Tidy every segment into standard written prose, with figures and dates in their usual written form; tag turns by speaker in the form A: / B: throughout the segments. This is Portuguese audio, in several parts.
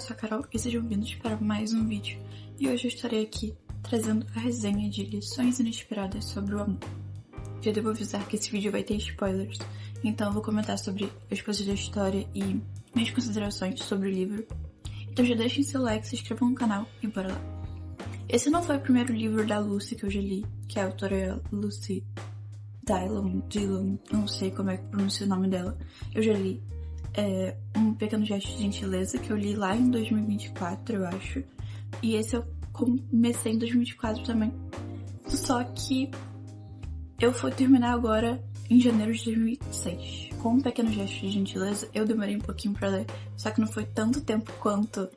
A: sou a Carol e sejam bem-vindos para mais um vídeo. E hoje eu estarei aqui trazendo a resenha de Lições Inesperadas sobre o Amor. Já devo avisar que esse vídeo vai ter spoilers, então eu vou comentar sobre as coisas da história e minhas considerações sobre o livro. Então já deixem seu like, se inscrevam no canal e bora lá. Esse não foi o primeiro livro da Lucy que eu já li, que é a autora Lucy Dillon, não sei como é que pronuncia o nome dela. Eu já li Um Pequeno Gesto de Gentileza, que eu li lá em 2024, eu acho. E esse eu comecei em 2024 também. Só que eu fui terminar agora em janeiro de 2026. Com Um Pequeno Gesto de Gentileza, eu demorei um pouquinho pra ler, só que não foi tanto tempo quanto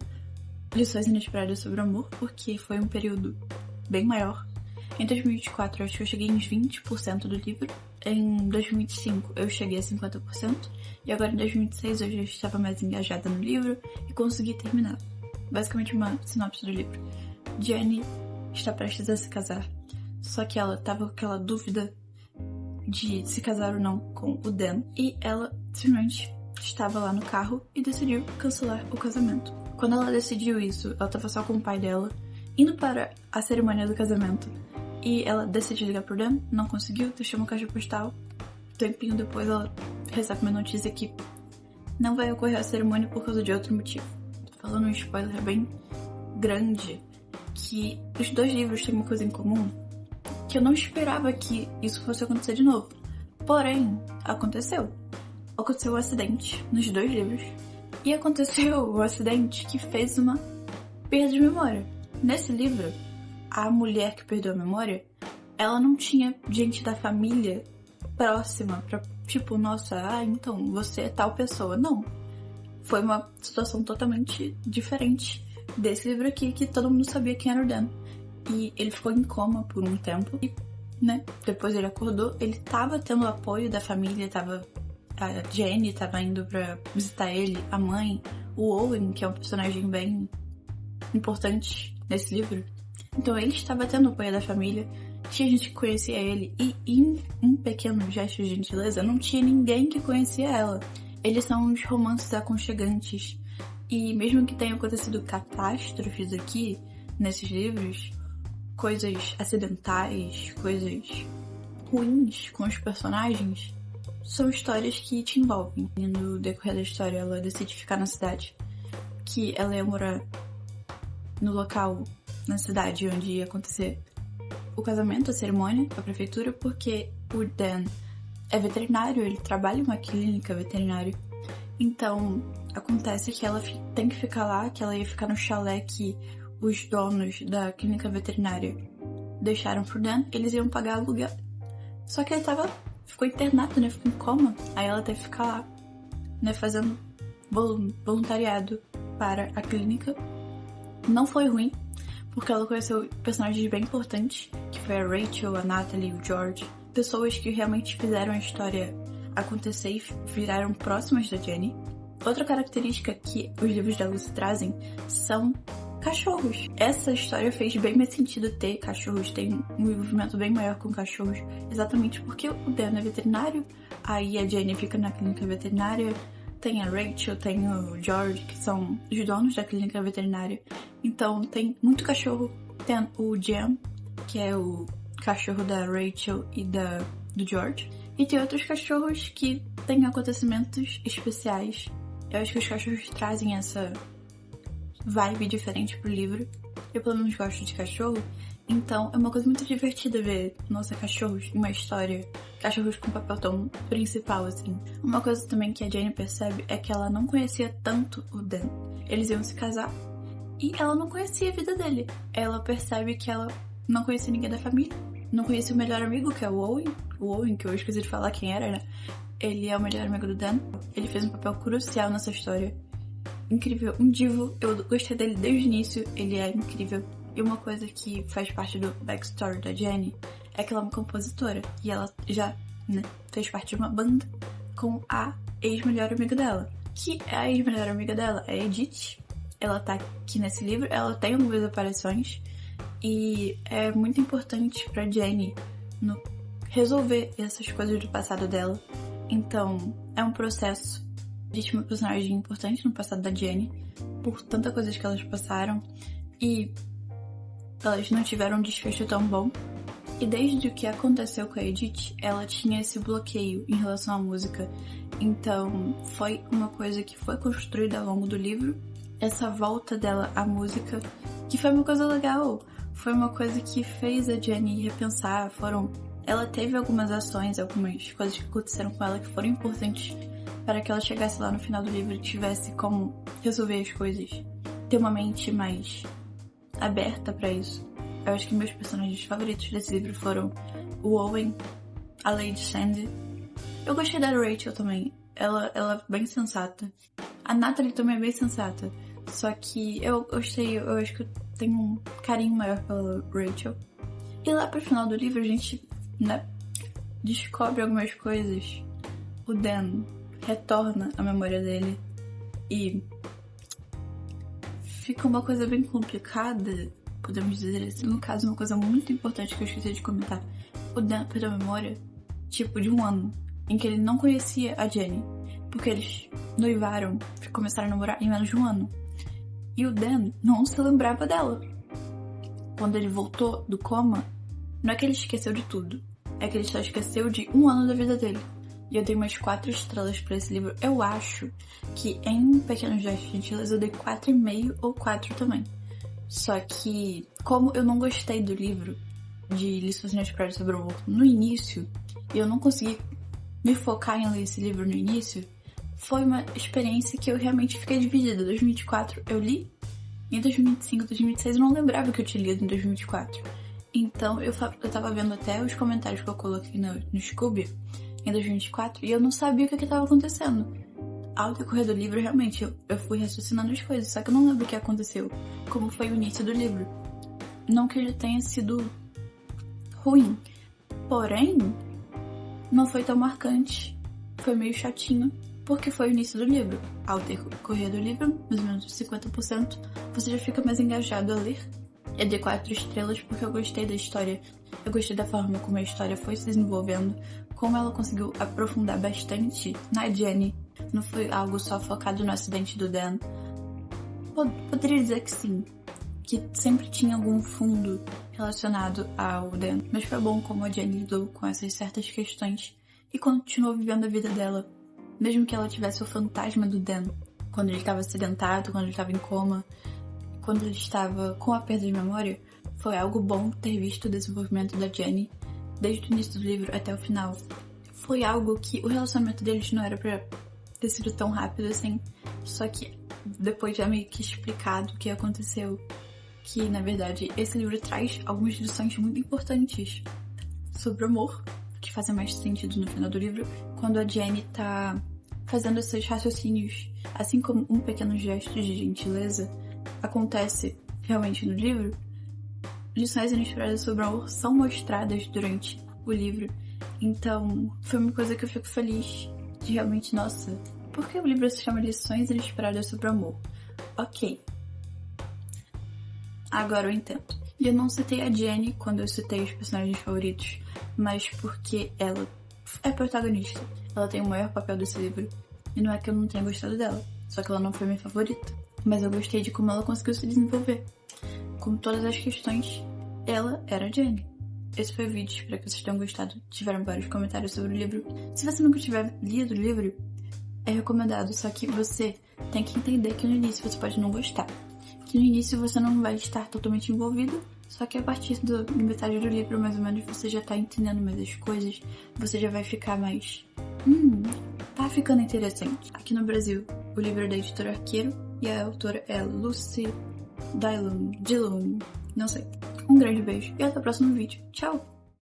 A: Lições Inesperadas sobre o Amor, porque foi um período bem maior. Em 2024, eu acho que eu cheguei em 20% do livro. Em 2005, eu cheguei a 50%. E agora, em 2026, eu já estava mais engajada no livro e consegui terminar. Basicamente, uma sinopse do livro. Jenny está prestes a se casar. Só que ela estava com aquela dúvida de se casar ou não com o Dan. E ela simplesmente estava lá no carro e decidiu cancelar o casamento. Quando ela decidiu isso, ela estava só com o pai dela, indo para a cerimônia do casamento. E ela decidiu ligar pro Dan, não conseguiu, deixou uma caixa postal. Tempinho depois ela recebe uma notícia que não vai ocorrer a cerimônia por causa de outro motivo. Tô falando um spoiler bem grande, que os dois livros têm uma coisa em comum, que eu não esperava que isso fosse acontecer de novo. Porém, aconteceu. Aconteceu um acidente nos dois livros. E aconteceu o acidente que fez uma perda de memória. Nesse livro, a mulher que perdeu a memória, ela não tinha gente da família próxima pra, tipo, nossa, então você é tal pessoa. Não. Foi uma situação totalmente diferente desse livro aqui, que todo mundo sabia quem era o Dan. E ele ficou em coma por um tempo. E, né, depois ele acordou, ele tava tendo o apoio da família, a Jenny tava indo pra visitar ele, a mãe, o Owen, que é um personagem bem importante nesse livro. Então ele estava tendo o apoio da família, tinha gente que conhecia ele, e em Um Pequeno Gesto de Gentileza não tinha ninguém que conhecia ela. Eles são uns romances aconchegantes, e mesmo que tenham acontecido catástrofes aqui, nesses livros, coisas acidentais, coisas ruins com os personagens, são histórias que te envolvem. E no decorrer da história ela decide ficar na cidade, que ela ia morar no local, na cidade onde ia acontecer o casamento, a cerimônia, a prefeitura, porque o Dan é veterinário, ele trabalha em uma clínica veterinária. Então, acontece que ela tem que ficar lá, que ela ia ficar no chalé que os donos da clínica veterinária deixaram pro Dan, eles iam pagar aluguel. Só que ele ficou internado, né, ficou em coma, aí ela teve que ficar lá, né, fazendo voluntariado para a clínica. Não foi ruim, porque ela conheceu personagens bem importantes, que foi a Rachel, a Natalie, o George. Pessoas que realmente fizeram a história acontecer e viraram próximas da Jenny. Outra característica que os livros da Lucy trazem são cachorros. Essa história fez bem mais sentido ter cachorros, tem um envolvimento bem maior com cachorros, exatamente porque o Dan é veterinário, aí a Jenny fica na clínica veterinária, tem a Rachel, tem o George, que são os donos da clínica veterinária. Então tem muito cachorro. Tem o Jam, que é o cachorro da Rachel e do George. E tem outros cachorros que têm acontecimentos especiais. Eu acho que os cachorros trazem essa vibe diferente pro livro. Eu pelo menos gosto de cachorro. Então é uma coisa muito divertida ver, nossa, cachorros em uma história. Cachorros com papel tão principal, assim. Uma coisa também que a Jenny percebe é que ela não conhecia tanto o Dan. Eles iam se casar e ela não conhecia a vida dele. Ela percebe que ela não conhecia ninguém da família. Não conhecia o melhor amigo, que é o Owen. O Owen, que eu esqueci de falar quem era, né? Ele é o melhor amigo do Dan. Ele fez um papel crucial nessa história. Incrível, um divo. Eu gostei dele desde o início. Ele é incrível. E uma coisa que faz parte do backstory da Jenny é que ela é uma compositora. E ela já, né, fez parte de uma banda com a ex-melhor amiga dela. Que a ex-melhor amiga dela é a Edith. Ela tá aqui nesse livro. Ela tem algumas aparições. E é muito importante pra Jenny resolver essas coisas do passado dela. Então, é um processo Existe uma personagem importante no passado da Jenny, por tanta coisa que elas passaram, e elas não tiveram um desfecho tão bom. E desde o que aconteceu com a Edith, ela tinha esse bloqueio em relação à música. Então, foi uma coisa que foi construída ao longo do livro, essa volta dela à música, que foi uma coisa legal. Foi uma coisa que fez a Jenny repensar. Ela teve algumas ações, algumas coisas que aconteceram com ela que foram importantes para que ela chegasse lá no final do livro e tivesse como resolver as coisas. Ter uma mente mais aberta para isso. Eu acho que meus personagens favoritos desse livro foram o Owen, a Lady Sandy. Eu gostei da Rachel também. Ela é bem sensata. A Natalie também é bem sensata. Só que eu acho que eu tenho um carinho maior pela Rachel. E lá pro final do livro a gente, descobre algumas coisas. O Dan retorna à memória dele. E fica uma coisa bem complicada, podemos dizer assim. No caso, uma coisa muito importante que eu esqueci de comentar. O Dan perdeu a memória, de um ano, em que ele não conhecia a Jenny. Porque eles noivaram, começaram a namorar em menos de um ano. E o Dan não se lembrava dela. Quando ele voltou do coma, não é que ele esqueceu de tudo. É que ele só esqueceu de um ano da vida dele. E eu dei umas 4 estrelas pra esse livro. Eu acho que em Pequenos Gestos de Gentileza eu dei 4,5 ou 4 também. Só que, como eu não gostei do livro de Lições Inesperadas sobre o Amor no início, e eu não consegui me focar em ler esse livro no início, foi uma experiência que eu realmente fiquei dividida. 2024 eu li, em 2025, 2026 eu não lembrava que eu tinha lido em 2024. Então eu tava vendo até os comentários que eu coloquei no Scooby em 2024 e eu não sabia o que estava acontecendo. Ao decorrer do livro, realmente, eu fui raciocinando as coisas, só que eu não lembro o que aconteceu, como foi o início do livro. Não que ele tenha sido ruim, porém, não foi tão marcante, foi meio chatinho, porque foi o início do livro. Ao decorrer do livro, mais ou menos 50%, você já fica mais engajado a ler. Eu dei 4 estrelas porque eu gostei da história, eu gostei da forma como a história foi se desenvolvendo, como ela conseguiu aprofundar bastante na Jenny. Não foi algo só focado no acidente do Dan. Poderia dizer que sim, que sempre tinha algum fundo relacionado ao Dan. Mas foi bom como a Jenny lidou com essas certas questões e continuou vivendo a vida dela, mesmo que ela tivesse o fantasma do Dan. Quando ele estava acidentado, quando ele estava em coma, quando ele estava com a perda de memória, foi algo bom ter visto o desenvolvimento da Jenny desde o início do livro até o final. Foi algo que o relacionamento deles não era pra ter sido tão rápido assim, só que depois já meio que explicado o que aconteceu, que na verdade esse livro traz algumas lições muito importantes sobre o amor, que fazem mais sentido no final do livro, quando a Jenny tá fazendo esses raciocínios, assim como um pequeno gesto de gentileza acontece realmente no livro. Lições inesperadas sobre o amor são mostradas durante o livro, então foi uma coisa que eu fico feliz de realmente, nossa, por que o livro se chama Lições Inesperadas sobre o Amor? Ok, agora eu entendo. E eu não citei a Jenny quando eu citei os personagens favoritos, mas porque ela é protagonista. Ela tem o maior papel desse livro, e não é que eu não tenha gostado dela, só que ela não foi minha favorita. Mas eu gostei de como ela conseguiu se desenvolver. Com todas as questões, ela era a Jenny. Esse foi o vídeo, espero que vocês tenham gostado. Tiveram vários comentários sobre o livro. Se você nunca tiver lido o livro, é recomendado, só que você tem que entender que no início você pode não gostar. Que no início você não vai estar totalmente envolvido, só que a partir da metade do livro, mais ou menos, você já tá entendendo mais as coisas, você já vai ficar mais... tá ficando interessante. Aqui no Brasil, o livro é da editora Arqueiro e a autora é Lucy Dillon, não sei. Um grande beijo e até o próximo vídeo. Tchau!